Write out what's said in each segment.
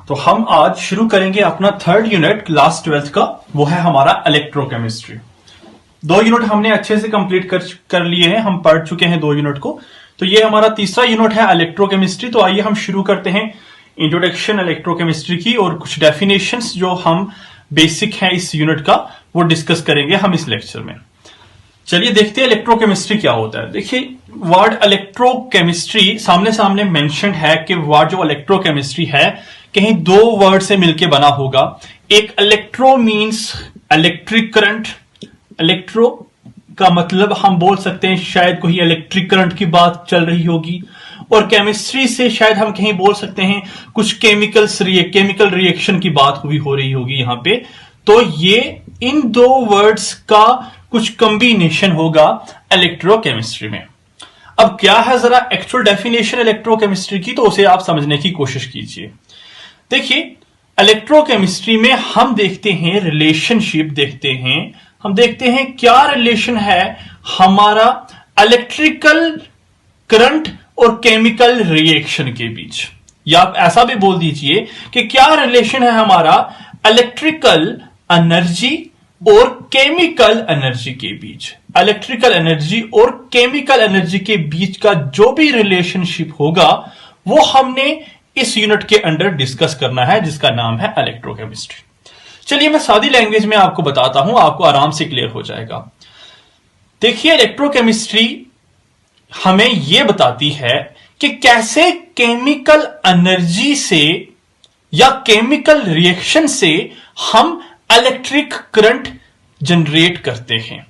तो हम आज शुरू करेंगे अपना थर्ड यूनिट क्लास 12th का, वो है हमारा इलेक्ट्रोकेमिस्ट्री। 2 यूनिट हमने अच्छे से कंप्लीट कर लिए हैं, हम पढ़ चुके हैं 2 यूनिट को। तो ये हमारा तीसरा यूनिट है इलेक्ट्रोकेमिस्ट्री। तो आइए हम शुरू करते हैं इंट्रोडक्शन इलेक्ट्रोकेमिस्ट्री की, और कुछ डेफिनेशंस जो हम बेसिक हैं इस यूनिट का वो डिस्कस करेंगे हम इस लेक्चर में। चलिए देखते हैं इलेक्ट्रोकेमिस्ट्री क्या होता है। देखिए वर्ड इलेक्ट्रोकेमिस्ट्री सामने सामने मेंशन्ड है कि वर्ड जो इलेक्ट्रोकेमिस्ट्री है कहीं 2 वर्ड से मिलकर बना होगा। एक electro means electric current, electro का मतलब हम बोल सकते हैं शायद कोई इलेक्ट्रिक करंट की बात चल रही होगी, और केमिस्ट्री से शायद हम कहीं बोल सकते हैं कुछ केमिकल रिएक्शन की बात हुई हो रही होगी यहां पे। तो ये इन 2 वर्ड्स का कुछ कॉम्बिनेशन होगा इलेक्ट्रोकेमिस्ट्री में। अब क्या है जरा एक्चुअल डेफिनेशन इलेक्ट्रोकेमिस्ट्री की, तो उसे आप समझने की कोशिश कीजिए। देखिए इलेक्ट्रोकेमिस्ट्री में हम देखते हैं रिलेशनशिप, हम देखते हैं क्या रिलेशन है हमारा इलेक्ट्रिकल करंट और केमिकल रिएक्शन के बीच, या आप ऐसा भी बोल दीजिए कि क्या रिलेशन है हमारा इलेक्ट्रिकल एनर्जी और केमिकल एनर्जी के बीच। इलेक्ट्रिकल एनर्जी और केमिकल एनर्जी के बीच का जो भी रिलेशनशिप होगा वो हमने इस यूनिट के अंडर डिस्कस करना है, जिसका नाम है इलेक्ट्रोकेमिस्ट्री। चलिए मैं सादी लैंग्वेज में आपको बताता हूं, आपको आराम से क्लियर हो जाएगा। देखिए इलेक्ट्रोकेमिस्ट्री हमें यह बताती है कि कैसे केमिकल एनर्जी से या केमिकल रिएक्शन से हम इलेक्ट्रिक करंट जनरेट करते हैं।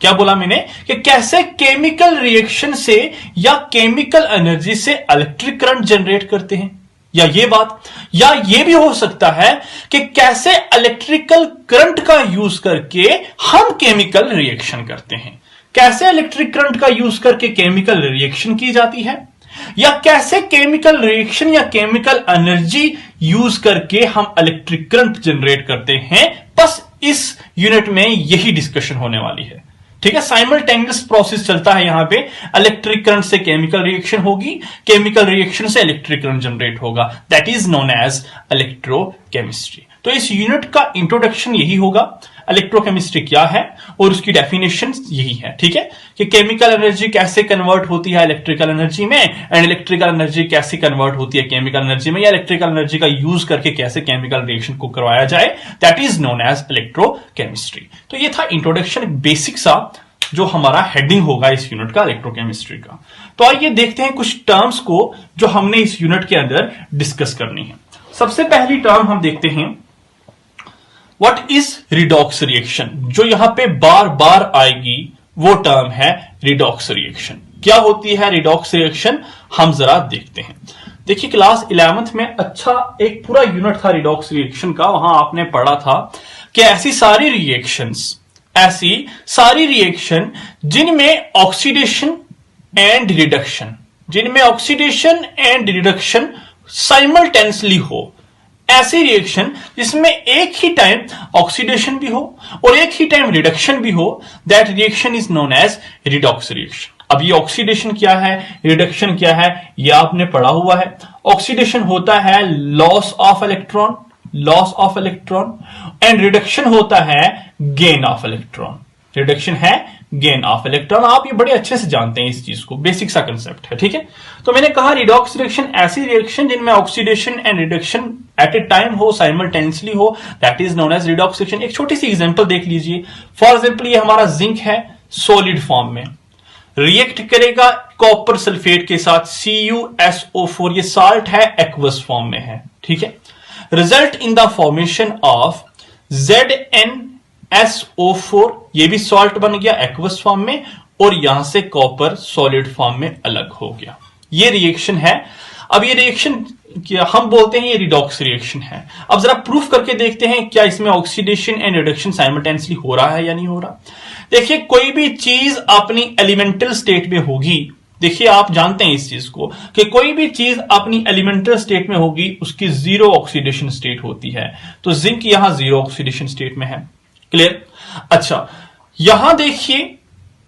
क्या बोला मैंने कि कैसे केमिकल रिएक्शन से या केमिकल एनर्जी से इलेक्ट्रिक करंट जनरेट करते हैं, या ये बात, या ये भी हो सकता है कि कैसे इलेक्ट्रिकल करंट का यूज करके हम केमिकल रिएक्शन करते हैं। कैसे इलेक्ट्रिक करंट का यूज करके केमिकल रिएक्शन की जाती है, या कैसे केमिकल रिएक्शन या केमिकल एनर्जी यूज करके हम इलेक्ट्रिक करंट जनरेट करते हैं। बस इस यूनिट में यही डिस्कशन होने वाली है। ठीक है, साइमल्टेनियस प्रोसेस चलता है यहां पे। इलेक्ट्रिक करंट से केमिकल रिएक्शन होगी, केमिकल रिएक्शन से इलेक्ट्रिक करंट जनरेट होगा। That is known as electrochemistry. तो इस यूनिट का इंट्रोडक्शन यही होगा, इलेक्ट्रोकेमिस्ट्री क्या है और उसकी डेफिनेशन यही है। ठीक है, कि केमिकल एनर्जी कैसे कन्वर्ट होती है इलेक्ट्रिकल एनर्जी में, एंड इलेक्ट्रिकल एनर्जी कैसे कन्वर्ट होती है केमिकल एनर्जी में, या इलेक्ट्रिकल एनर्जी का यूज करके कैसे केमिकल रिएक्शन को करवाया जाए। That is known as electrochemistry. तो ये था इंट्रोडक्शन, बेसिक सा जो हमारा हेडिंग होगा इस यूनिट का इलेक्ट्रोकेमिस्ट्री का। तो आइए देखते हैं कुछ टर्म्स को जो हमने इस यूनिट के अंदर डिस्कस करनी है। सबसे पहली टर्म हम देखते हैं व्हाट इज रिडॉक्स रिएक्शन। जो यहां पे बार बार आएगी वो टर्म है रिडॉक्स रिएक्शन। क्या होती है रिडॉक्स रिएक्शन, हम जरा देखते हैं। देखिए क्लास 11th में अच्छा एक पूरा यूनिट था रिडॉक्स रिएक्शन का। वहां आपने पढ़ा था कि ऐसी सारी रिएक्शन जिनमें ऑक्सीडेशन एंड रिडक्शन साइमल्टेनियसली हो, ऐसी रिएक्शन जिसमें एक ही टाइम ऑक्सीडेशन भी हो और एक ही टाइम रिडक्शन भी हो, that reaction is known as redox reaction. अब ये ऑक्सीडेशन क्या है, रिडक्शन क्या है, ये आपने पढ़ा हुआ है। ऑक्सीडेशन होता है loss of electron and reduction होता है गेन ऑफ इलेक्ट्रॉन। रिडक्शन है गेन ऑफ इलेक्ट्रॉन। आप ये बड़े अच्छे से जानते हैं इस चीज को, बेसिक सा कंसेप्ट है। ठीक है, तो मैंने कहा रिडॉक्स रिएक्शन ऐसी रिएक्शन जिनमें oxidation and reduction at a time हो, साइमल्टेनियसली हो, that is known as redox reaction. एक छोटी सी एग्जांपल देख लीजिए। फॉर एग्जांपल ये हमारा जिंक है सॉलिड फॉर्म में, रिएक्ट करेगा कॉपर सल्फेट के साथ CuSO4, ये साल्ट है, एक्वस फॉर्म में है। ठीक है, result in the formation of ZnSO4, ये भी सॉल्ट बन गया एक्वस फॉर्म में, और यहां से कॉपर सॉलिड फॉर्म में अलग हो गया। ये रिएक्शन है। अब ये रिएक्शन हम बोलते हैं ये रिडॉक्स रिएक्शन है। अब जरा प्रूफ करके देखते हैं क्या इसमें ऑक्सीडेशन एंड रिडक्शन साइमल्टेनियसली हो रहा है या नहीं हो रहा। देखिए कोई भी चीज अपनी एलिमेंटल स्टेट में होगी, देखिए आप जानते हैं इस चीज को कि कोई भी चीज अपनी एलिमेंटल स्टेट में होगी उसकी 0 ऑक्सीडेशन स्टेट होती है। तो जिंक यहां 0 ऑक्सीडेशन स्टेट में है। क्लियर। अच्छा यहां देखिए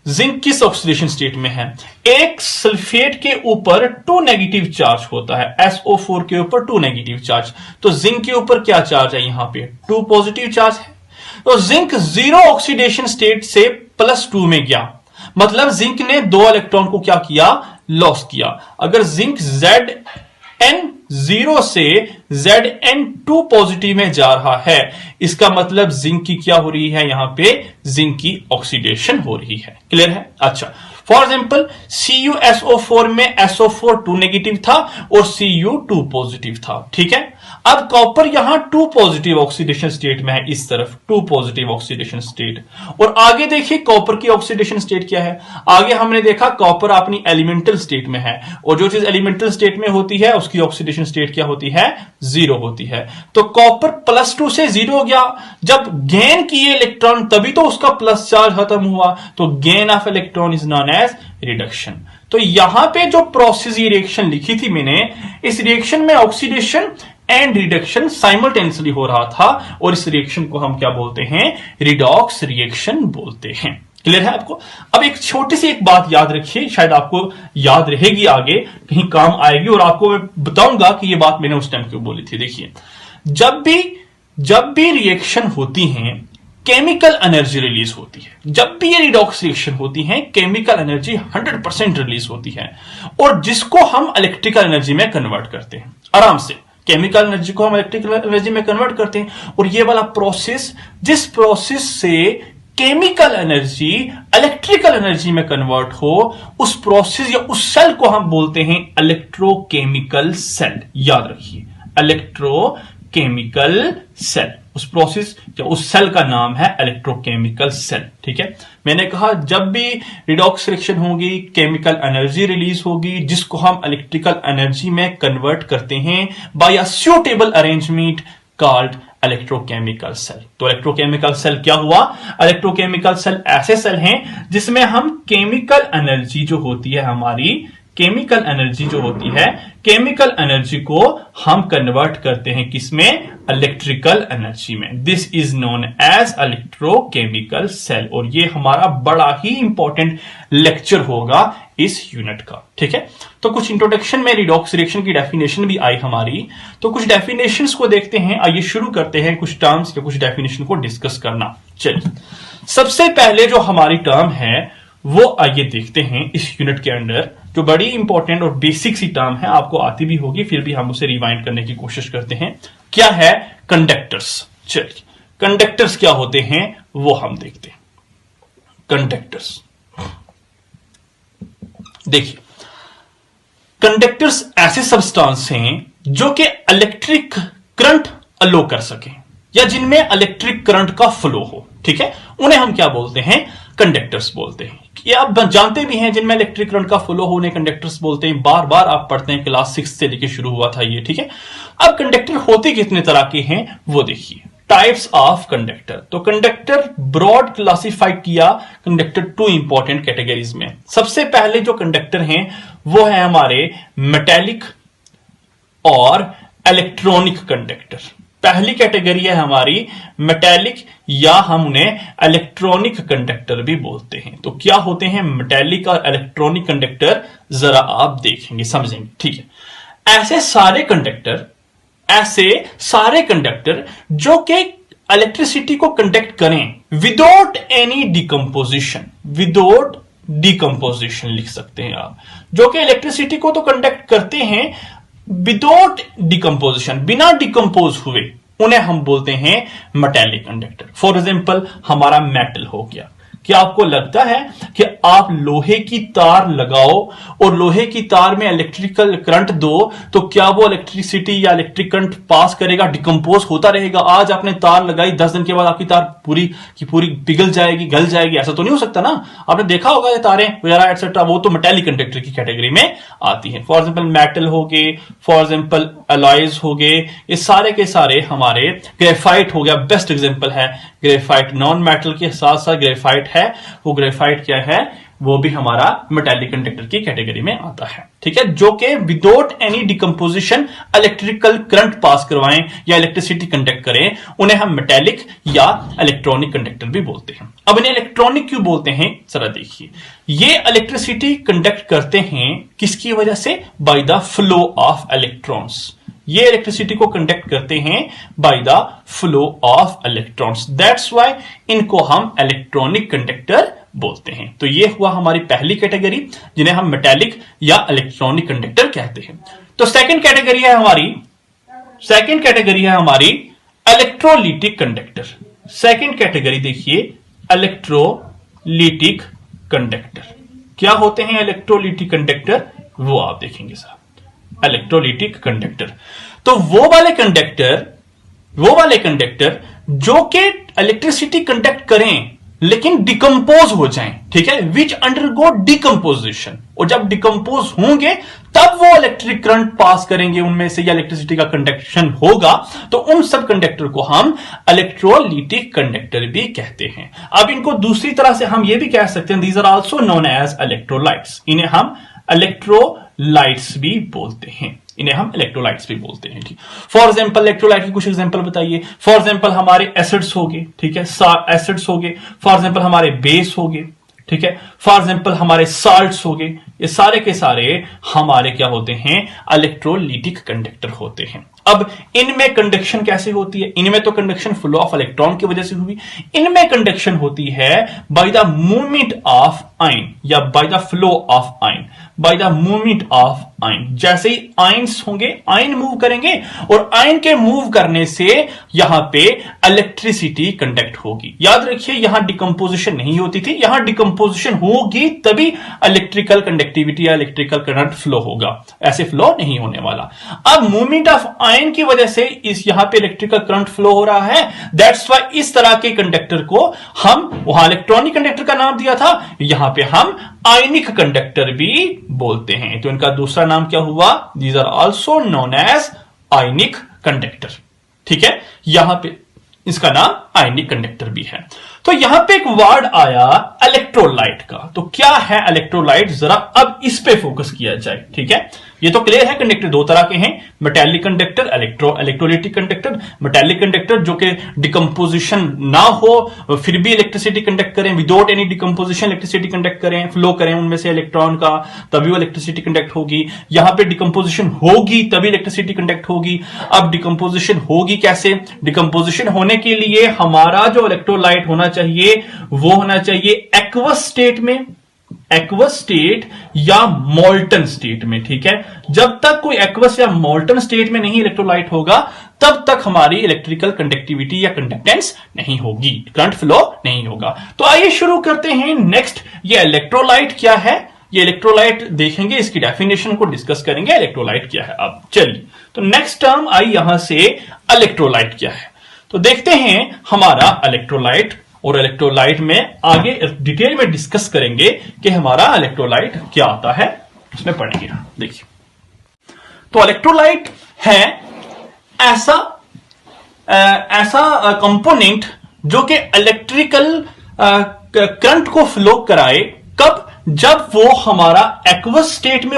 जिंक किस ऑक्सीडेशन स्टेट में है? एक सल्फेट के ऊपर 2 नेगेटिव चार्ज होता है, SO4 के ऊपर 2 नेगेटिव चार्ज। तो जिंक के ऊपर क्या चार्ज है? यहां पे 2 पॉजिटिव चार्ज है। तो जिंक 0 ऑक्सीडेशन स्टेट से +2 में गया, मतलब जिंक ने 2 इलेक्ट्रॉन को क्या किया? लॉस किया। अगर जिंक Zn0 से Zn2 पॉजिटिव में जा रहा है, इसका मतलब जिंक की क्या हो रही है? यहां पे जिंक की ऑक्सीडेशन हो रही है। क्लियर है? अच्छा, फॉर एग्जाम्पल CuSO4 में SO4 2 नेगेटिव था और Cu 2 पॉजिटिव था। ठीक है, अब कॉपर यहां 2 पॉजिटिव ऑक्सीडेशन स्टेट में है, इस तरफ 2 पॉजिटिव ऑक्सीडेशन स्टेट। और आगे देखिए कॉपर की ऑक्सीडेशन स्टेट क्या है? आगे हमने देखा कॉपर अपनी एलिमेंटल स्टेट में है, और जो चीज एलिमेंटल स्टेट में होती है उसकी ऑक्सीडेशन स्टेट क्या होती है? 0 होती है। तो कॉपर +2 से 0 हो गया। जब गेन किए इलेक्ट्रॉन तभी तो उसका प्लस चार्ज खत्म हुआ, तो gain of electron is known as reduction. तो यहां पे जो प्रोसेस ये रिएक्शन लिखी थी मैंने, इस रिएक्शन में ऑक्सीडेशन एंड रिडक्शन साइमल्टेनियसली हो रहा था, और इस रिएक्शन को हम क्या बोलते हैं? रिडॉक्स रिएक्शन बोलते हैं। क्लियर है आपको? अब एक छोटी सी एक बात याद रखिए, शायद आपको याद रहेगी, आगे कहीं काम आएगी, और आपको मैं बताऊंगा कि ये बात मैंने उस टाइम क्यों बोली थी। देखिए, जब भी रिएक्शन होती है केमिकल एनर्जी रिलीज होती है। जब भी ये रिडॉक्स रिएक्शन होती है केमिकल एनर्जी 100% रिलीज होती है, और जिसको हम इलेक्ट्रिकल एनर्जी में कन्वर्ट करते हैं। आराम से केमिकल एनर्जी को हम इलेक्ट्रिकल एनर्जी में कन्वर्ट करते हैं, और ये वाला प्रोसेस, जिस प्रोसेस से केमिकल एनर्जी इलेक्ट्रिकल एनर्जी में कन्वर्ट हो, उस प्रोसेस या उस सेल को हम बोलते हैं इलेक्ट्रोकेमिकल सेल। याद रखिए, इलेक्ट्रोकेमिकल सेल, उस प्रोसेस या उस सेल का नाम है इलेक्ट्रोकेमिकल सेल। ठीक है, मैंने कहा जब भी रिडॉक्स रिएक्शन होगी केमिकल एनर्जी रिलीज होगी, जिसको हम इलेक्ट्रिकल एनर्जी में कन्वर्ट करते हैं by a suitable arrangement called electrochemical cell. तो इलेक्ट्रोकेमिकल सेल क्या हुआ? इलेक्ट्रोकेमिकल सेल ऐसे सेल हैं जिसमें हम केमिकल एनर्जी जो होती है हमारी, केमिकल एनर्जी जो होती है, केमिकल एनर्जी को हम कन्वर्ट करते हैं किसमें? इलेक्ट्रिकल एनर्जी में। This is known as electrochemical cell, और ये हमारा बड़ा ही इंपॉर्टेंट लेक्चर होगा इस यूनिट का। ठीक है, तो कुछ इंट्रोडक्शन में रिडॉक्स रिएक्शन की डेफिनेशन भी आई हमारी, तो कुछ डेफिनेशंस को देखते हैं। आइए शुरू करते हैं कुछ टर्म्स या कुछ डेफिनेशन को डिस्कस करना। चलिए, सबसे पहले जो हमारी टर्म है वो आइए देखते हैं इस यूनिट के अंदर, जो बड़ी इंपॉर्टेंट और बेसिक सी टर्म है, आपको आती भी होगी, फिर भी हम उसे रिवाइंड करने की कोशिश करते हैं। क्या है? कंडक्टर्स। चलिए, कंडक्टर्स क्या होते हैं वो हम देखते हैं। कंडक्टर्स, देखिए, कंडक्टर्स ऐसे सब्सटेंस हैं जो कि इलेक्ट्रिक करंट अलो कर सके, या जिनमें इलेक्ट्रिक करंट का फ्लो हो। ठीक है, उन्हें हम क्या बोलते हैं? कंडक्टर्स बोलते हैं। ये आप जानते भी हैं, जिनमें इलेक्ट्रिक करंट का फ्लो होने कंडक्टर्स बोलते हैं। बार बार आप पढ़ते हैं, क्लास 6 से लेकर शुरू हुआ था ये। ठीक है, अब कंडक्टर होते कितने तरह के हैं वो देखिए। टाइप्स ऑफ कंडक्टर, तो कंडक्टर ब्रॉड क्लासिफाइड किया कंडक्टर 2 इंपॉर्टेंट कैटेगरीज में। सबसे पहले जो कंडक्टर हैं वो है हमारे मेटेलिक और इलेक्ट्रॉनिक कंडक्टर। पहली कैटेगरी है हमारी मेटेलिक, या हम उन्हें इलेक्ट्रॉनिक कंडक्टर भी बोलते हैं। तो क्या होते हैं मेटेलिक और इलेक्ट्रॉनिक कंडक्टर, जरा आप देखेंगे, समझेंगे। ठीक है, ऐसे सारे कंडक्टर जो कि इलेक्ट्रिसिटी को कंडक्ट करें विदाउट एनी डिकम्पोजिशन लिख सकते हैं आप, जो कि इलेक्ट्रिसिटी को तो कंडक्ट करते हैं विदाउट डिकम्पोजिशन, बिना डिकम्पोज हुए, उन्हें हम बोलते हैं मेटेलिक कंडक्टर। फॉर एग्जाम्पल हमारा मेटल हो गया। क्या आपको लगता है कि आप लोहे की तार लगाओ और लोहे की तार में इलेक्ट्रिकल करंट दो तो क्या वो इलेक्ट्रिसिटी या इलेक्ट्रिक करंट पास करेगा, डिकम्पोज होता रहेगा? आज आपने तार लगाई, 10 दिन के बाद आपकी तार पूरी की पूरी पिघल जाएगी, गल जाएगी, ऐसा तो नहीं हो सकता ना। आपने देखा होगा ये तारें वगैरह एटसेट्रा, वो तो मेटेलिक कंडक्टर की कैटेगरी में आती है। फॉर एग्जाम्पल मेटल हो गए, फॉर एग्जाम्पल अलॉयज हो गए, ये सारे के सारे हमारे, ग्रेफाइट हो गया, बेस्ट एग्जाम्पल है ग्रेफाइट। नॉन मेटल के साथ साथ ग्रेफाइट है, वो ग्रेफाइट क्या है? वो भी हमारा मेटालिक कंडक्टर की कैटेगरी में आता है, ठीक है, जो कि without any decomposition electrical current pass करवाएं या इलेक्ट्रिसिटी कंडक्ट करें, उन्हें हम मेटालिक या इलेक्ट्रॉनिक कंडक्टर भी बोलते हैं। अब इन्हें इलेक्ट्रॉनिक क्यों बोलते हैं, जरा देखिए, ये इलेक्ट्रिसिटी कंडक्ट करते हैं किसकी वजह से, bye the flow of electrons. ये इलेक्ट्रिसिटी को कंडक्ट करते हैं bye the flow of electrons, that's why इनको हम इलेक्ट्रॉनिक कंडक्टर बोलते हैं। तो ये हुआ हमारी पहली कैटेगरी, जिन्हें हम मेटालिक या इलेक्ट्रॉनिक कंडक्टर कहते हैं। तो सेकंड कैटेगरी है हमारी इलेक्ट्रोलिटिक कंडक्टर। सेकंड कैटेगरी देखिए, इलेक्ट्रोलिटिक कंडक्टर। क्या होते हैं इलेक्ट्रोलिटिक कंडक्टर, वो आप देखेंगे साहब। इलेक्ट्रोलिटिक कंडक्टर तो वो वाले कंडक्टर जो कि इलेक्ट्रिसिटी कंडक्ट करें लेकिन डिकम्पोज हो जाएं, ठीक है, विच अंडरगो डिकम्पोजिशन, और जब डिकम्पोज होंगे तब वो इलेक्ट्रिक करंट पास करेंगे उनमें से, या इलेक्ट्रिसिटी का कंडक्शन होगा, तो उन सब कंडक्टर को हम इलेक्ट्रोलिटिक कंडक्टर भी कहते हैं। अब इनको दूसरी तरह से हम ये भी कह सकते हैं, these are also known as electrolytes. इन्हें हम इलेक्ट्रोलाइट्स भी बोलते हैं, ठीक। फॉर एग्जाम्पल इलेक्ट्रोलाइट की कुछ एग्जाम्पल बताइए। फॉर एग्जाम्पल हमारे एसिड्स हो गए, ठीक है, एसिड्स हो गए। फॉर एग्जाम्पल हमारे बेस हो गए, ठीक है। फॉर एग्जाम्पल हमारे साल्ट्स हो गए। ये सारे के सारे हमारे क्या होते हैं, इलेक्ट्रोलिटिक कंडक्टर होते हैं। अब इनमें कंडक्शन कैसे होती है, इनमें तो कंडक्शन फ्लो ऑफ इलेक्ट्रॉन की वजह से हुई, इनमें कंडक्शन होती है by the movement of ion या by the flow of ion, by the movement of ion. जैसे ही आयन्स होंगे, आयन मूव करेंगे और आयन के मूव करने से यहां पे इलेक्ट्रिसिटी कंडक्ट होगी। याद रखिए यहां डिकम्पोजिशन नहीं होती थी, यहां डिकम्पोजिशन होगी तभी इलेक्ट्रिकल कंडक्टिविटी या इलेक्ट्रिकल करंट फ्लो होगा, ऐसे फ्लो नहीं होने वाला। अब मूवमेंट ऑफ आयन की वजह से इस यहां पे इलेक्ट्रिकल करंट फ्लो हो रहा है, दैट्स व्हाई इस तरह के कंडक्टर को हम, वहां इलेक्ट्रॉनिक कंडक्टर का नाम दिया था, यहां पे हम आयनिक कंडक्टर भी बोलते हैं। तो इनका दूसरा नाम क्या हुआ, these are also known as ionic conductor, ठीक है। यहां पे इसका नाम आयनिक कंडक्टर भी है। तो यहां पे एक वर्ड आया इलेक्ट्रोलाइट का, तो क्या है इलेक्ट्रोलाइट, जरा अब इस पे फोकस किया जाए, ठीक है। ये तो क्लियर है, कंडक्टर दो तरह के हैं, metallic conductor, electrolytic conductor. Metallic conductor जो कि डिकम्पोजिशन ना हो फिर भी इलेक्ट्रिसिटी कंडक्ट करें, without any decomposition electricity conduct करें, फ्लो करें उनमें से इलेक्ट्रॉन का, तभी वो इलेक्ट्रिसिटी कंडक्ट होगी। यहां पे डिकम्पोजिशन होगी तभी इलेक्ट्रिसिटी कंडक्ट होगी। अब डिकम्पोजिशन होगी कैसे, डिकम्पोजिशन होने के लिए हमारा जो इलेक्ट्रोलाइट होना चाहिए वो होना चाहिए एक्वस स्टेट में, एक्वस स्टेट या मोल्टन स्टेट में, ठीक है। जब तक कोई एक्वस या मोल्टन स्टेट में नहीं इलेक्ट्रोलाइट होगा तब तक हमारी इलेक्ट्रिकल कंडक्टिविटी या कंडक्टेंस नहीं होगी, करंट फ्लो नहीं होगा। तो आइए शुरू करते हैं नेक्स्ट, ये इलेक्ट्रोलाइट क्या है, ये इलेक्ट्रोलाइट देखेंगे, इसकी डेफिनेशन को डिस्कस करेंगे, इलेक्ट्रोलाइट क्या है। अब चलिए, तो नेक्स्ट टर्म आई यहां से इलेक्ट्रोलाइट क्या है, तो देखते हैं हमारा इलेक्ट्रोलाइट, और इलेक्ट्रोलाइट में आगे डिटेल में डिस्कस करेंगे कि हमारा इलेक्ट्रोलाइट क्या आता है, उसमें पढ़ेंगे। देखिए, तो इलेक्ट्रोलाइट है ऐसा कंपोनेंट जो कि इलेक्ट्रिकल करंट को फ्लो कराए, कब, जब वो हमारा एक्वस स्टेट में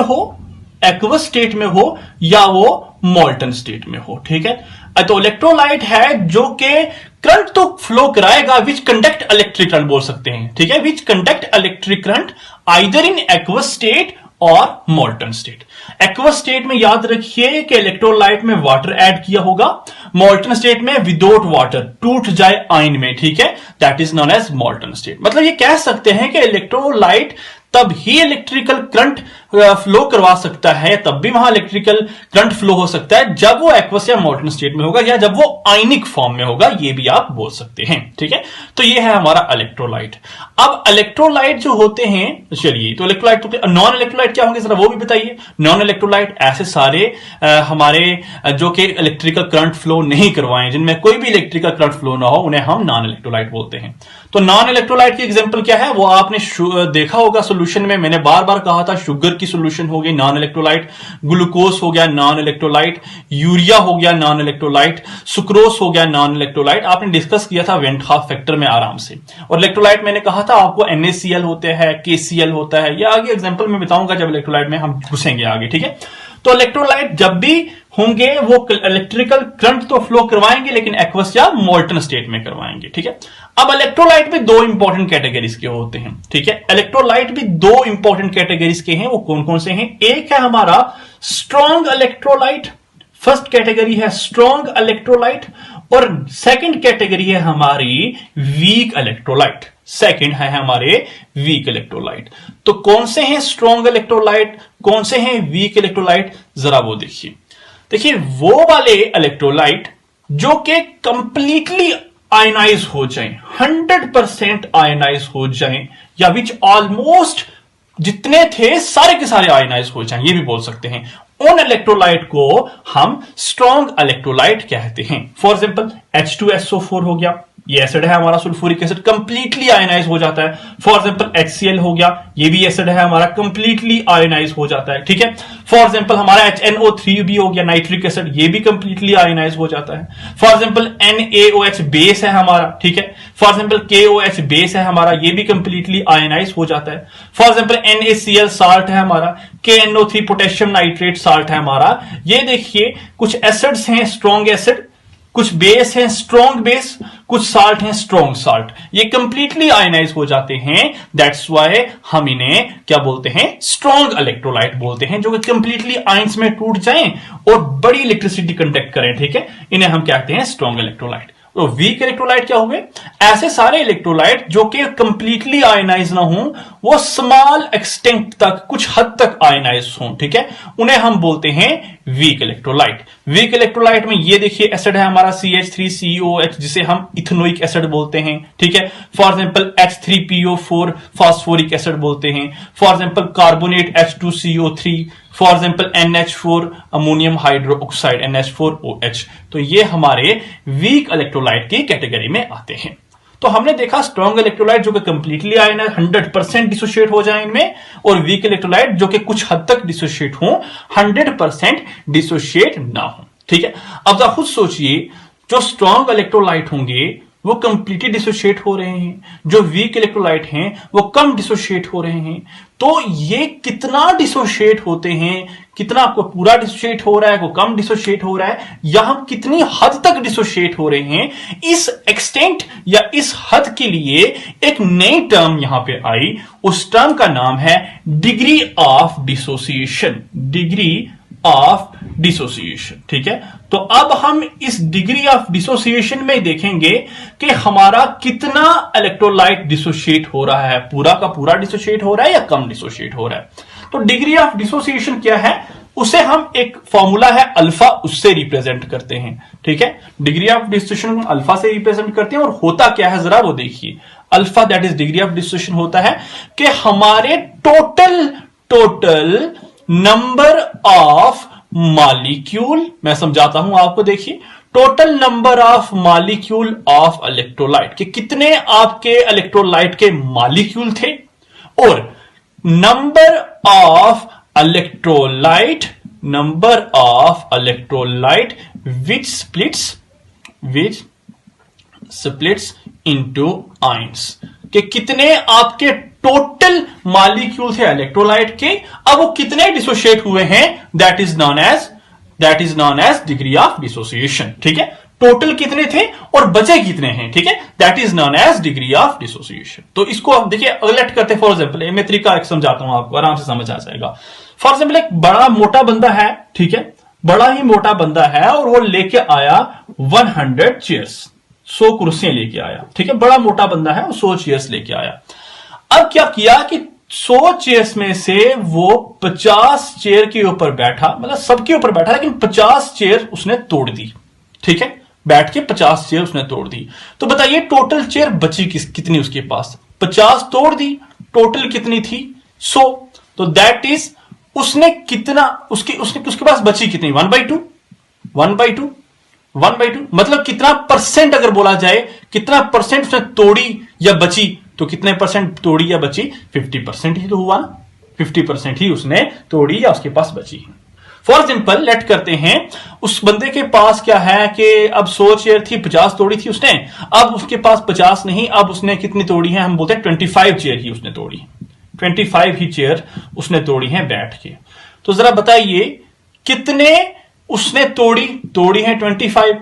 हो या वो मोल्टन स्टेट में हो, ठीक है। तो इलेक्ट्रोलाइट है जो कि करंट तो फ्लो कराएगा, विच कंडक्ट इलेक्ट्रिक करंट बोल सकते हैं, ठीक है, विच conduct electric current either in aqueous state और मोल्टन स्टेट। एक्वस स्टेट में याद रखिए कि इलेक्ट्रोलाइट में वाटर ऐड किया होगा, मोल्टन स्टेट में विदाउट वाटर टूट जाए आयन में, ठीक है, that is known as molten state. मतलब ये कह सकते हैं कि इलेक्ट्रोलाइट तब ही इलेक्ट्रिकल करंट फ्लो करवा सकता है, तब भी वहां इलेक्ट्रिकल करंट फ्लो हो सकता है जब वो एक्वस या मोल्टन स्टेट में होगा, या जब वो आयनिक फॉर्म में होगा, ये भी आप बोल सकते हैं, ठीक है। तो ये है हमारा इलेक्ट्रोलाइट। अब इलेक्ट्रोलाइट जो होते हैं, चलिए, तो इलेक्ट्रोलाइट तो नॉन इलेक्ट्रोलाइट क्या होंगे जरा वो भी बताइए। नॉन इलेक्ट्रोलाइट ऐसे सारे हमारे जो कि इलेक्ट्रिकल करंट फ्लो नहीं करवाएं, जिनमें कोई भी इलेक्ट्रिकल करंट फ्लो ना हो, उन्हें हम नॉन इलेक्ट्रोलाइट बोलते हैं। तो नॉन इलेक्ट्रोलाइट की एग्जांपल क्या है, वो आपने देखा होगा सोल्यूशन में, मैंने बार बार कहा था शुगर की सोल्यूशन हो गई नॉन इलेक्ट्रोलाइट, ग्लूकोज हो गया नॉन इलेक्ट्रोलाइट, यूरिया हो गया नॉन इलेक्ट्रोलाइट, सुक्रोज हो गया नॉन इलेक्ट्रोलाइट। आपने डिस्कस किया था वेंट हाफ फैक्टर में आराम से। और इलेक्ट्रोलाइट मैंने कहा था आपको NaCl होते हैं, KCl होता है, ये आगे एग्जांपल में बताऊंगा जब इलेक्ट्रोलाइट में हम घुसेंगे आगे, ठीक है। तो इलेक्ट्रोलाइट जब भी होंगे वो इलेक्ट्रिकल करंट तो फ्लो करवाएंगे लेकिन एक्वस या मोल्टन स्टेट में करवाएंगे, ठीक है। अब इलेक्ट्रोलाइट भी दो इंपॉर्टेंट कैटेगरीज के होते हैं, ठीक है। इलेक्ट्रोलाइट भी दो इंपॉर्टेंट कैटेगरीज के हैं, वो कौन कौन से हैं? एक है हमारा स्ट्रॉन्ग इलेक्ट्रोलाइट, फर्स्ट कैटेगरी है स्ट्रॉन्ग इलेक्ट्रोलाइट, और सेकंड कैटेगरी है हमारी वीक इलेक्ट्रोलाइट, सेकंड है हमारे वीक इलेक्ट्रोलाइट। तो कौन से हैं स्ट्रॉन्ग इलेक्ट्रोलाइट, कौन से हैं वीक इलेक्ट्रोलाइट, जरा वो देखिए। देखिए वो वाले इलेक्ट्रोलाइट जो कि कंप्लीटली आयनाइज हो जाएं, 100% आयनाइज हो जाएं, या विच ऑलमोस्ट जितने थे सारे के सारे आयनाइज हो जाएं, ये भी बोल सकते हैं, उन इलेक्ट्रोलाइट को हम स्ट्रॉन्ग इलेक्ट्रोलाइट कहते हैं। फॉर एग्जांपल H2SO4 हो गया, ये एसिड है हमारा सल्फ्यूरिक एसिड, कंप्लीटली आयनाइज हो जाता है। फॉर एग्जांपल HCl हो गया, ये भी एसिड है हमारा, कंप्लीटली आयनाइज हो जाता है, ठीक है। फॉर एग्जांपल हमारा HNO3 भी हो गया नाइट्रिक एसिड, ये भी कंप्लीटली आयनाइज हो जाता है। फॉर एग्जांपल NaOH बेस है हमारा, ठीक है। फॉर एग्जांपल KOH बेस है हमारा, ये भी कंप्लीटली आयनाइज हो जाता है। फॉर एग्जांपल NaCl साल्ट है हमारा, KNO3 पोटेशियम नाइट्रेट साल्ट है हमारा। ये देखिए कुछ एसिड्स हैं स्ट्रॉन्ग एसिड, कुछ बेस हैं स्ट्रॉन्ग बेस, कुछ साल्ट हैं स्ट्रॉन्ग साल्ट, ये कंप्लीटली आयनाइज हो जाते हैं। दैट्स वाई हम इन्हें क्या बोलते हैं? स्ट्रॉन्ग इलेक्ट्रोलाइट बोलते हैं, जो कि कंप्लीटली आयंस में टूट जाएं और बड़ी इलेक्ट्रिसिटी कंडक्ट करें, ठीक है। इन्हें हम कहते हैं स्ट्रॉन्ग इलेक्ट्रोलाइट। तो वीक इलेक्ट्रोलाइट क्या हुए? ऐसे सारे इलेक्ट्रोलाइट जो कि कंप्लीटली आयनाइज ना हो, वो स्मॉल एक्सटेंट तक, कुछ हद तक आयनाइज हो, ठीक है, उन्हें हम बोलते हैं वीक इलेक्ट्रोलाइट। वीक इलेक्ट्रोलाइट में ये देखिए एसिड है हमारा CH3COH, जिसे हम इथेनोइक एसिड बोलते हैं, ठीक है। For example H3PO4 phosphoric acid बोलते हैं। For example carbonate H2CO3, for example NH4 ammonium hydroxide NH4OH। तो ये हमारे वीक इलेक्ट्रोलाइट की कैटेगरी में आते हैं। तो हमने देखा स्ट्रॉन्ग इलेक्ट्रोलाइट जो कि कंप्लीटली आयनाइज 100% डिसोशिएट हो जाए इनमें, और वीक इलेक्ट्रोलाइट जो कि कुछ हद तक डिसोशिएट हो, 100% डिसोशिएट ना हो, ठीक है। अब जरा खुद सोचिए, जो स्ट्रॉन्ग इलेक्ट्रोलाइट होंगे वो कंप्लीटली डिसोशिएट हो रहे हैं, जो वीक इलेक्ट्रोलाइट हैं वो कम डिसोशिएट हो रहे हैं। तो ये कितना डिसोशिएट होते हैं, कितना को पूरा डिसोशिएट हो रहा है, को कम डिसोशिएट हो रहा है, या हम कितनी हद तक डिसोशिएट हो रहे हैं, इस एक्सटेंट या इस हद के लिए एक नई टर्म यहां पे आई। उस टर्म का नाम है degree of dissociation, degree of dissociation, ठीक है। तो अब हम इस डिग्री ऑफ डिसोसिएशन में देखेंगे कि हमारा कितना इलेक्ट्रोलाइट डिसोशिएट हो रहा है, पूरा का पूरा डिसोशिएट हो रहा है या कम डिसोशिएट हो रहा है। तो डिग्री ऑफ डिसोसिएशन क्या है? उसे हम एक फॉर्मूला है अल्फा, उससे रिप्रेजेंट करते हैं, ठीक है। डिग्री ऑफ डिसोसिएशन अल्फा से रिप्रेजेंट करते हैं, और होता क्या है जरा वो देखिए। Alpha that is degree of dissociation होता है कि हमारे टोटल नंबर ऑफ मॉलिक्यूल, मैं समझाता हूं आपको, देखिए total number of molecule of electrolyte, कि कितने आपके इलेक्ट्रोलाइट के मॉलिक्यूल थे, और number of electrolyte which splits into ions, कि कितने आपके टोटल मॉलिक्यूल थे इलेक्ट्रोलाइट के, अब वो कितने डिसोशिएट हुए हैं, that is known as degree of dissociation, ठीक है। टोटल कितने थे और बचे कितने हैं, ठीक है, that is known as degree of dissociation. तो इसको आप देखिए अगलेट करते, फॉर एग्जांपल मैं तरीका एक समझाता हूं आपको, आराम से समझ आ जाएगा। फॉर एग्जांपल एक बड़ा मोटा बंदा है, ठीक है, बड़ा ही मोटा बंदा है, और वो लेके आया 100 चेयर्स, 100 कुर्सियां लेके आया, ठीक है। बड़ा मोटा बंदा है, वो 100 चेयर्स लेके आया। अब क्या किया कि 100 चेयर्स में से वो 50 चेयर के ऊपर बैठा, मतलब सबके ऊपर बैठा, लेकिन 50 चेयर उसने तोड़ दी, ठीक है, बैठ के 50 चेयर उसने तोड़ दी। तो बताइए टोटल चेयर बची कितनी उसके पास? 50 तोड़ दी, टोटल कितनी थी? 100। तो दैट इज उसने कितना, उसके पास बची कितनी? 1/2 मतलब कितना परसेंट, अगर बोला जाए कितना परसेंट उसने तोड़ी या बची, तो कितने परसेंट तोड़ी या बची? 50% ही तो हुआ ना, 50% ही उसने तोड़ी या उसके पास बची। फॉर एग्जाम्पल लेट करते हैं उस बंदे के पास क्या है कि अब 100 चेयर थी, 50 तोड़ी थी उसने, अब उसके पास 50 नहीं, अब उसने कितनी तोड़ी है, हम बोलते हैं 25 चेयर ही उसने तोड़ी, 25 ही चेयर उसने तोड़ी है बैठ के। तो जरा बताइए कितने उसने तोड़ी है 25,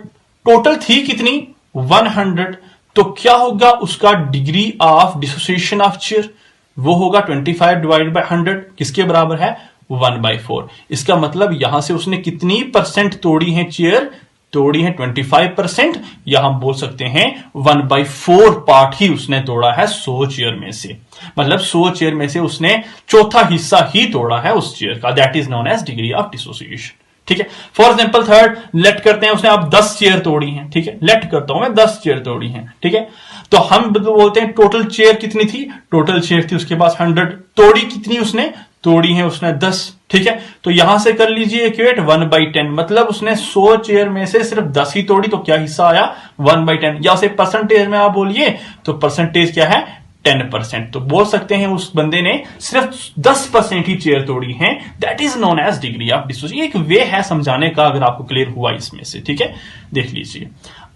टोटल थी कितनी 100, तो क्या होगा उसका degree of dissociation of chair, वो होगा 25 डिवाइडेड बाय 100, किसके बराबर है 1/4। इसका मतलब यहां से उसने कितनी परसेंट तोड़ी है चेयर, तोड़ी है 25%, या हम बोल सकते हैं 1/4 पार्ट ही उसने तोड़ा है 100 चेयर में से, मतलब 100 चेयर में से उसने चौथा हिस्सा ही तोड़ा है उस चेयर का, that is known as degree of dissociation. ठीक है, फॉर एग्जाम्पल थर्ड लेट करते हैं उसने अब 10 चेयर तोड़ी हैं, ठीक है, लेट करता हूं मैं 10 चेयर तोड़ी हैं, ठीक है, तो हम बोलते हैं टोटल चेयर कितनी थी, टोटल चेयर थी उसके पास 100, तोड़ी कितनी उसने, तोड़ी है उसने 10, ठीक है, तो यहां से कर लीजिए इक्वेट 1/10, मतलब उसने 100 चेयर में से सिर्फ 10 ही तोड़ी, तो क्या हिस्सा आया 1/10, या उसे परसेंटेज में आप बोलिए तो परसेंटेज क्या है 10%, तो बोल सकते हैं उस बंदे ने सिर्फ 10% ही चेयर तोड़ी है, that is known as degree of dissociation. एक वे है समझाने का, अगर आपको क्लियर हुआ इसमें से, ठीक है, देख लीजिए।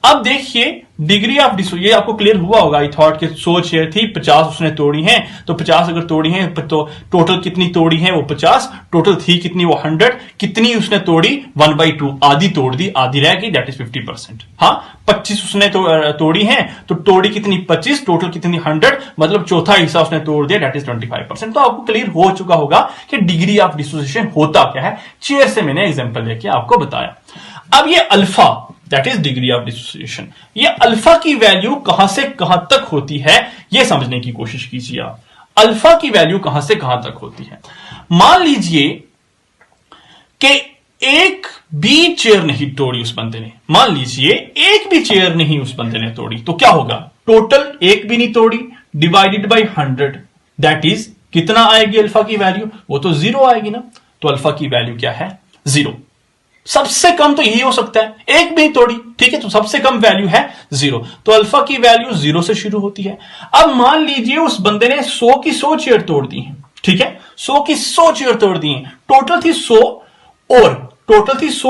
अब देखिए डिग्री ऑफ डिसोसिएशन, ये आपको क्लियर हुआ होगा, आई थॉट कि 100 चेयर थी, 50 उसने तोड़ी हैं, तो 50 अगर तोड़ी हैं तो टोटल कितनी तोड़ी है वो 50, टोटल थी कितनी वो 100, कितनी उसने तोड़ी 1/2, आधी तोड़ दी, आधी रह गई, दैट इज 50%। हाँ 25 उसने तोड़ी है, तो तोड़ी कितनी 25, टोटल कितनी 100, मतलब चौथा हिस्सा उसने तोड़ दिया, दैट इज 25%। तो आपको क्लियर हो चुका होगा कि डिग्री ऑफ डिसोसिएशन होता क्या है, चेयर से मैंने एग्जांपल लेके आपको बताया। अब ये alpha that is degree of dissociation, ये अल्फा की वैल्यू कहां से कहां तक होती है ये समझने की कोशिश कीजिए आप। अल्फा की वैल्यू कहां से कहां तक होती है, मान लीजिए कि एक भी चेयर नहीं तोड़ी उस बंदे ने, मान लीजिए एक भी चेयर नहीं उस बंदे ने तोड़ी, तो क्या होगा, टोटल एक भी नहीं तोड़ी डिवाइडेड बाय 100, दैट इज कितना आएगी अल्फा की वैल्यू, वो तो 0 आएगी ना, तो अल्फा की वैल्यू क्या है 0। सबसे कम तो यही हो सकता है, एक भी नहीं तोड़ी, ठीक है, तो सबसे कम वैल्यू है 0, तो अल्फा की वैल्यू 0 से शुरू होती है। अब मान लीजिए उस बंदे ने 100 की 100 चेयर तोड़ दी है, ठीक है, 100 की 100 चेयर तोड़ दी है, टोटल थी 100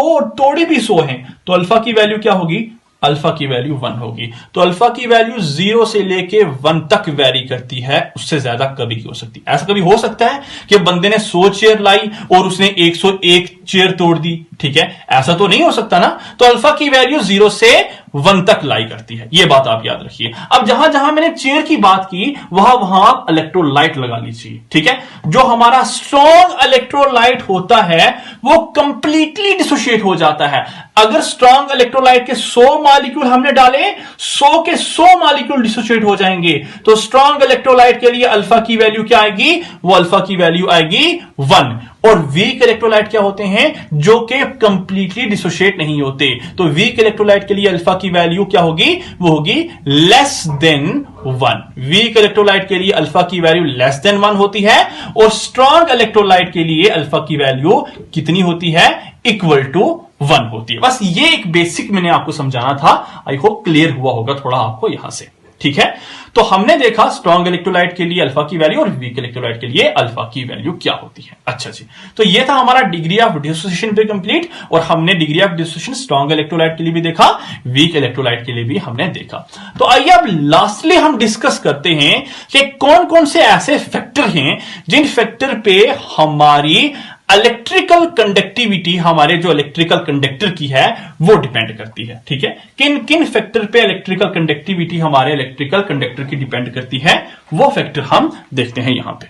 और तोड़ी भी 100 है, तो अल्फा की वैल्यू क्या होगी, अल्फा की वैल्यू 1 होगी। तो अल्फा की वैल्यू 0 से लेके 1 तक वेरी करती है, उससे ज्यादा कभी नहीं हो सकती। ऐसा कभी हो सकता है कि बंदे ने 100 चेयर लाई और उसने 101 चेयर तोड़ दी, ठीक है, ऐसा तो नहीं हो सकता ना। तो अल्फा की वैल्यू 0 से 1 तक लाई करती है, यह बात आप याद रखिए। अब जहां जहां मैंने चेयर की बात की वहां वहां आप इलेक्ट्रोलाइट लगा लीजिए, ठीक है, जो हमारा स्ट्रॉन्ग इलेक्ट्रोलाइट होता है वो कंप्लीटली डिसोशिएट हो जाता है। अगर स्ट्रॉन्ग इलेक्ट्रोलाइट के 100 मॉलिक्यूल हमने डाले, 100 के 100 मॉलिक्यूल डिसोशिएट हो जाएंगे। तो स्ट्रॉन्ग इलेक्ट्रोलाइट के लिए अल्फा की वैल्यू क्या आएगी, वो अल्फा की वैल्यू आएगी 1। और वीक इलेक्ट्रोलाइट क्या होते हैं, जो कि कंप्लीटली डिसोशिएट नहीं होते। तो वीक इलेक्ट्रोलाइट के लिए अल्फा की वैल्यू क्या होगी, वो होगी लेस देन 1। वीक इलेक्ट्रोलाइट के लिए अल्फा की वैल्यू लेस देन 1 होती है, और स्ट्रॉन्ग इलेक्ट्रोलाइट के लिए अल्फा की वैल्यू कितनी होती है, इक्वल टू 1 होती है। बस ये एक बेसिक मैंने आपको समझाना था, आई होप क्लियर हुआ होगा थोड़ा आपको यहां से, ठीक है। तो हमने देखा स्ट्रॉन्ग इलेक्ट्रोलाइट के लिए अल्फा की वैल्यू और वीक इलेक्ट्रोलाइट के लिए अल्फा की वैल्यू क्या होती है। अच्छा जी, तो ये था हमारा डिग्री ऑफ डिसोसिएशन पे कंप्लीट, और हमने degree of dissociation strong electrolyte के लिए भी देखा, वीक इलेक्ट्रोलाइट के लिए भी हमने देखा। तो आइए अब लास्टली हम डिस्कस करते हैं कि कौन कौन से ऐसे फैक्टर हैं जिन फैक्टर पे हमारी इलेक्ट्रिकल कंडक्टिविटी, हमारे जो इलेक्ट्रिकल कंडक्टर की है वो डिपेंड करती है, ठीक है। किन किन फैक्टर पे इलेक्ट्रिकल कंडक्टिविटी हमारे इलेक्ट्रिकल कंडक्टर की डिपेंड करती है, वो फैक्टर हम देखते हैं यहां पे।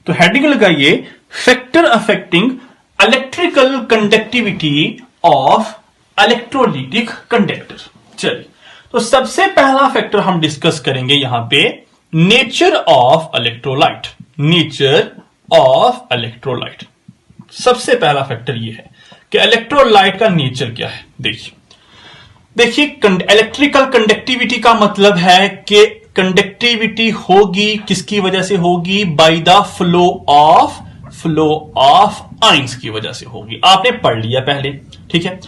तो हेडिंग लगाइए, factor affecting electrical conductivity of electrolytic conductor. चलिए, तो सबसे पहला फैक्टर हम डिस्कस करेंगे यहां पे, nature of electrolyte. Nature of electrolyte, सबसे पहला फैक्टर यह है कि इलेक्ट्रोलाइट का नेचर क्या है। देखिए इलेक्ट्रिकल कंडक्टिविटी का मतलब है कि कंडक्टिविटी होगी किसकी वजह से होगी, bye the flow of ions की वजह से होगी। आपने पढ़ लिया पहले, ठीक है।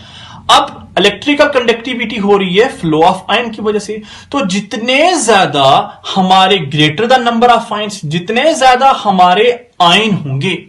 अब इलेक्ट्रिकल कंडक्टिविटी हो रही है फ्लो ऑफ आयन की वजह से, तो जितने ज्यादा हमारे greater the number of ions, जितने ज्यादा हमारे आयन होंगे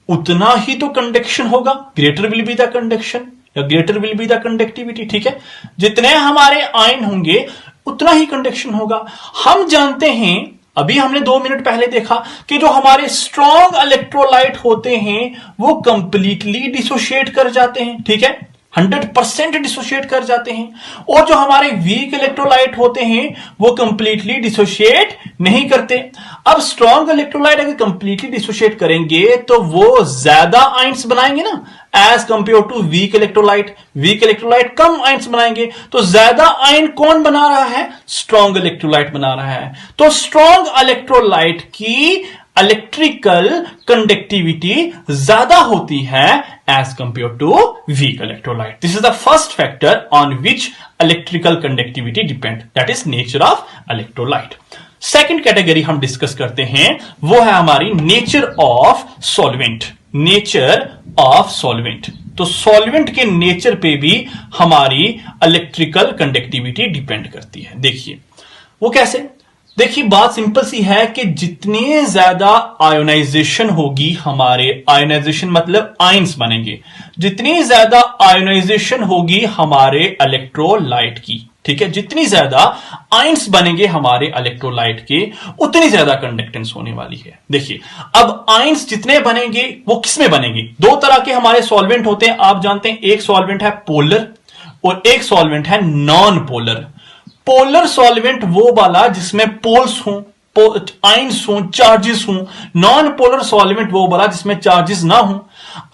उतना ही तो कंडक्शन होगा, greater will be the conduction या greater will be the conductivity. ठीक है, जितने हमारे आयन होंगे उतना ही कंडक्शन होगा। हम जानते हैं, अभी हमने 2 मिनट पहले देखा कि जो हमारे स्ट्रॉन्ग इलेक्ट्रोलाइट होते हैं वो कंप्लीटली डिसोशिएट कर जाते हैं। ठीक है, 100% डिसोशिएट कर जाते हैं, और जो हमारे वीक इलेक्ट्रोलाइट होते हैं वो कंप्लीटली डिसोशिएट नहीं करते। अब स्ट्रॉन्ग इलेक्ट्रोलाइट अगर कंप्लीटली डिसोशिएट करेंगे तो वो ज्यादा आयंस बनाएंगे ना, as compare to weak electrolyte. Weak electrolyte कम आयंस बनाएंगे, तो ज्यादा आयन कौन बना रहा है? स्ट्रॉन्ग इलेक्ट्रोलाइट बना रहा है। तो स्ट्रॉन्ग इलेक्ट्रोलाइट की इलेक्ट्रिकल कंडक्टिविटी ज्यादा होती है as compare to weak electrolyte. This is the first factor on which electrical conductivity depend, that is nature of electrolyte. Second category हम डिस्कस करते हैं, वो है हमारी nature of solvent. Nature of solvent, तो सॉल्वेंट के नेचर पे भी हमारी इलेक्ट्रिकल कंडक्टिविटी डिपेंड करती है। देखिए वो कैसे? देखिए बात सिंपल सी है कि जितनी ज्यादा आयोनाइजेशन होगी हमारे, आयोनाइजेशन मतलब आयंस बनेंगे, जितनी ज्यादा आयोनाइजेशन होगी हमारे इलेक्ट्रोलाइट की, ठीक है, जितनी ज्यादा आयंस बनेंगे हमारे इलेक्ट्रोलाइट के उतनी ज्यादा कंडक्टेंस होने वाली है। देखिए अब आयंस जितने बनेंगे वो किसमें बनेंगे? 2 तरह के हमारे सॉल्वेंट होते हैं, आप जानते हैं, एक सॉल्वेंट है पोलर और एक सॉल्वेंट है नॉन पोलर। पोलर सॉल्वेंट वो वाला जिसमें पोल्स हों, आयंस हों, चार्जेस हों। नॉन पोलर सॉल्वेंट वो वाला जिसमें चार्जेस ना हों।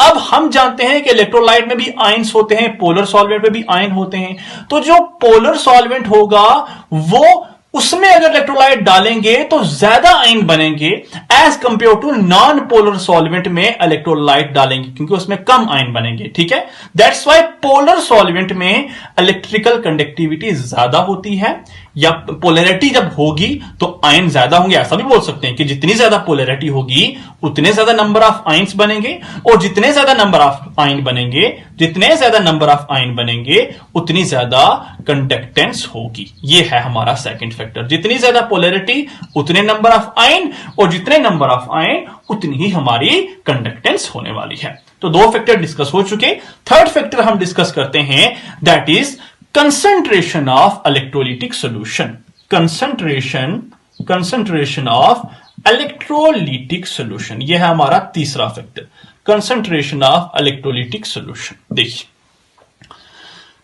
अब हम जानते हैं कि इलेक्ट्रोलाइट में भी आयंस होते हैं, पोलर सॉल्वेंट में भी आयन होते हैं। तो जो पोलर सॉल्वेंट होगा वो, उसमें अगर इलेक्ट्रोलाइट डालेंगे तो ज्यादा आयन बनेंगे as compare to non polar solvent में इलेक्ट्रोलाइट डालेंगे, क्योंकि उसमें कम आयन बनेंगे। ठीक है, दैट्स व्हाई पोलर सॉल्वेंट में इलेक्ट्रिकल कंडक्टिविटी ज्यादा होती है, या पोलैरिटी जब होगी तो आयन ज्यादा होंगे। ऐसा भी बोल सकते हैं कि जितनी ज्यादा पोलैरिटी होगी उतने ज्यादा नंबर ऑफ आयंस बनेंगे, और जितने ज्यादा नंबर ऑफ आयन बनेंगे, जितने ज्यादा नंबर ऑफ आयन बनेंगे उतनी ज्यादा कंडक्टेंस होगी। ये है हमारा सेकंड फैक्टर, जितनी ज्यादा पोलैरिटी उतने नंबर ऑफ आयन, और जितने नंबर ऑफ आयन उतनी ही हमारी कंडक्टेंस होने वाली है। तो 2 फैक्टर डिस्कस हो चुके। थर्ड फैक्टर हम डिस्कस करते हैं, that is concentration of electrolytic solution। concentration of electrolytic solution, यह है हमारा तीसरा factor, concentration of electrolytic solution। देखिए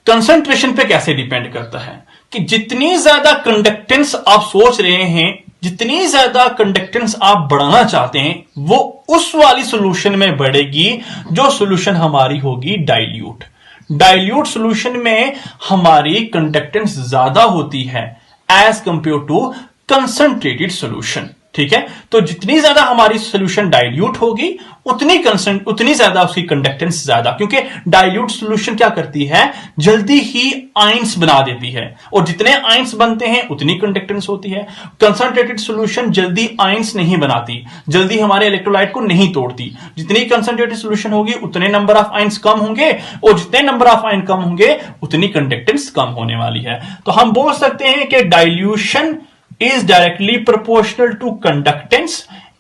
कंसंट्रेशन पे कैसे डिपेंड करता है कि जितनी ज्यादा कंडक्टेंस आप सोच रहे हैं, जितनी ज्यादा कंडक्टेंस आप बढ़ाना चाहते हैं, वो उस वाली सॉल्यूशन में बढ़ेगी जो सॉल्यूशन हमारी होगी डाइल्यूट। डाइल्यूट सॉल्यूशन में हमारी कंडक्टेंस ज्यादा होती है as compare to concentrated solution. ठीक है, तो जितनी ज्यादा हमारी सॉल्यूशन डाइल्यूट होगी उतनी ज्यादा उसकी कंडक्टेंस ज्यादा, क्योंकि डाइल्यूट सॉल्यूशन क्या करती है, जल्दी ही आयंस बना देती है, और जितने आयंस बनते हैं उतनी कंडक्टेंस होती है। कंसंट्रेटेड सॉल्यूशन जल्दी आयंस नहीं बनाती, जल्दी हमारे इलेक्ट्रोलाइट को नहीं तोड़ती। जितनी कंसंट्रेटेड सॉल्यूशन होगी उतने नंबर ऑफ आयंस कम होंगे, और जितने नंबर ऑफ आयन कम होंगे उतनी कंडक्टेंस कम होने वाली है। तो हम बोल सकते हैं कि dilution is directly proportional to conductance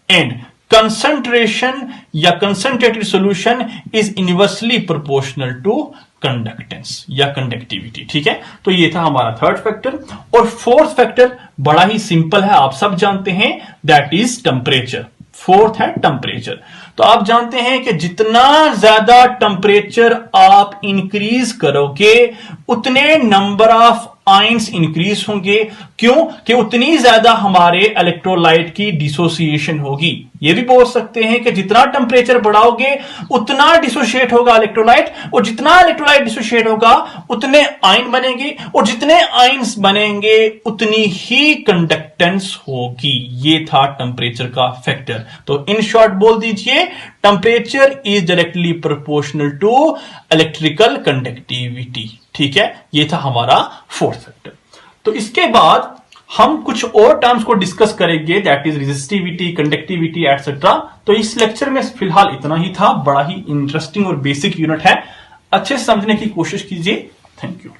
and concentration या concentrated solution is inversely proportional to conductance या conductivity। ठीक है, तो ये था हमारा थर्ड फैक्टर। और फोर्थ फैक्टर बड़ा ही सिंपल है, आप सब जानते हैं, दैट इज टेम्परेचर। फोर्थ है टेम्परेचर। तो आप जानते हैं कि जितना ज्यादा टेम्परेचर आप इंक्रीज करोगे उतने नंबर ऑफ आयंस इंक्रीज होंगे। क्यों? कि उतनी ज्यादा हमारे इलेक्ट्रोलाइट की डिसोसिएशन होगी। ये भी बोल सकते हैं कि जितना टेम्परेचर बढ़ाओगे उतना डिसोशिएट होगा इलेक्ट्रोलाइट, और जितना इलेक्ट्रोलाइट डिसोशिएट होगा उतने आयन बनेंगे, और जितने आयंस बनेंगे उतनी ही कंडक्टेंस होगी। ये था टेम्परेचर का फैक्टर। तो इन शॉर्ट बोल दीजिए, temperature is directly proportional to electrical conductivity. ठीक है, ये था हमारा फोर्थ फैक्टर। तो इसके बाद हम कुछ और टर्म्स को डिस्कस करेंगे, that is resistivity, conductivity etcetera. तो इस लेक्चर में फिलहाल इतना ही था। बड़ा ही इंटरेस्टिंग और बेसिक यूनिट है। अच्छे से समझने की कोशिश कीजिए। Thank you.